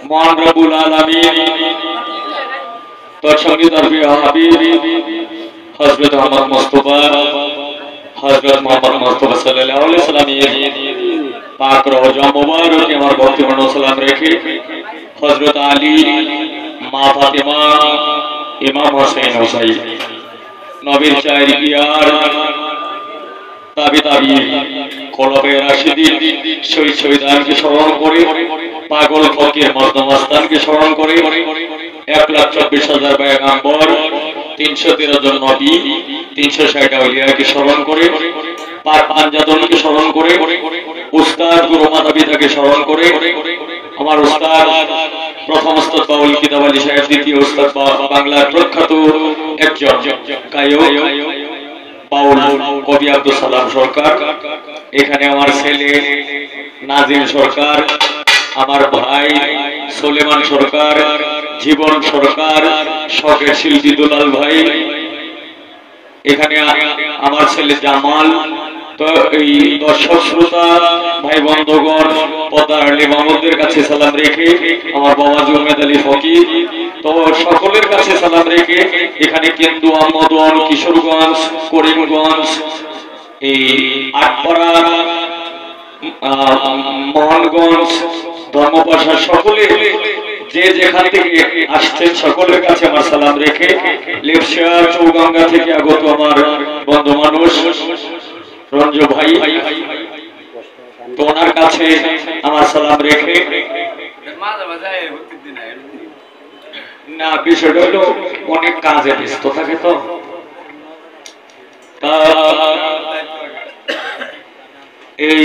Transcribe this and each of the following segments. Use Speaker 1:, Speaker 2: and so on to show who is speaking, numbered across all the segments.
Speaker 1: মহান রব্বুল আলামিন তৎসঙ্গে তরফে হাবিব হযরত মুহাম্মদ মুস্তাফা হযরত মুহাম্মদ মুস্তাফা সাল্লাল্লাহু আলাইহি সাল্লামের পাক রওজা মুবারকে আমার ভক্তিপূর্ণ সালাম রেখে হযরত আলী মা ফাতেমা ইমাম হোসেন হুসাইন নবীর চার পিয়ার তাবি খোলাফায়ে রাশিদিন শহীদ শহীদানকে স্মরণ করে পাগল ফকির মজনু মাস্তানকে স্মরণ করে 1,24,000 পয়গম্বর 313 জন নবী 360 আউলিয়াকে স্মরণ করে পাক পাঞ্জাতনকে স্মরণ করে উস্তাদ গুরু মাতা পিতাকে স্মরণ করে আমার উস্তাদ প্রথম উস্তাদ বাউল কিতাব আলী সাহেব, দ্বিতীয় উস্তাদ বাংলার প্রখ্যাত একজন গায়ক বাউল কবি আব্দুল সালাম সরকার, এখানে আমার ছেলে নাজিম সরকার, আমার ভাই সুলেমান সরকার, জীবন সরকার, শখের শিল্পী দুলাল ভাই, এখানে আমার ছেলে জামাল। তো এই দর্শক শ্রোতা ভাই বন্ধুগণ পদ্মার আলী মাহমুদের কাছে সালাম রেখে আমার বাবা জুমেদ আলী ফকির, তো সকলের কাছে সালাম রেখে এখানে কেন্দু আহমদন, কিশোরগঞ্জ, করিমগঞ্জ, এই আটপাড়া, মোহনগঞ্জ, ধর্মপাশা সকলে যে যেখান থেকে আসছেন সকলের কাছে আমার সালাম রেখে লেপসা চৌগঙ্গা থেকে আগত আমার বন্ধু মানুষ রঞ্জু ভাই, তো ওনার কাছে আমার সালাম রেখে না বিষয়টা হলো অনেক কাজে ব্যস্ত থাকে, তো এই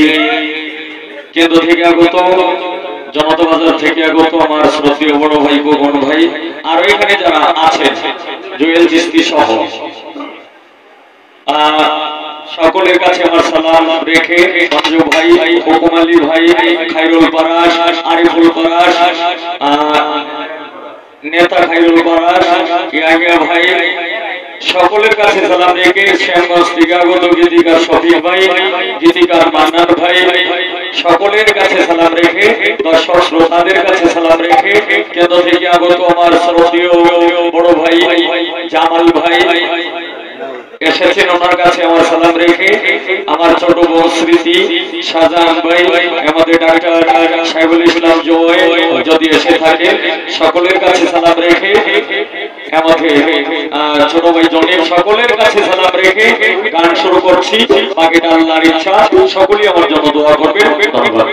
Speaker 1: কেন্দ্র থেকে আগত জনতা বাজার থেকে আগত আমার শ্রদ্ধেয় বড় ভাই গোপন ভাই আর এখানে যারা আছেন জুয়েল চিস্তি সহ সকলের কাছে আমার সালাম রেখে সঞ্জু ভাই, হুকুম আলী ভাই, খায়রুল পারাস, আরিফুল পারাস, নেতা খায়রুল পারাস, ইয়াহিয়া ভাই, সকলের কাছে সালাম রেখে শ্যামগঞ্জ থেকে আগত গীতিকার শফিক ভাই, গীতিকার মান্নান ভাই, সকলের কাছে সালাম রেখে দর্শক শ্রোতাদের কাছে সালাম রেখে কেন্দ্র থেকে আগত আমার শ্রদ্ধেয় বড় ভাই জামাল ভাই এসেছেন, ওনার কাছে আমার সালাম রেখে আমার ছোট বোন স্মৃতি শাহজাহান ভাই, আমাদের ডাক্তার সাইফুল ইসলাম জয় যদি এসে থাকে সকলের কাছে সালাম রেখে আমাকে ছোট ভাই জনের সকলের কাছে সালাম রেখে গান শুরু করছি। বাকিটা আল্লাহর ইচ্ছা, সকলেই আমার জন্য দোয়া করবেন। ধন্যবাদ।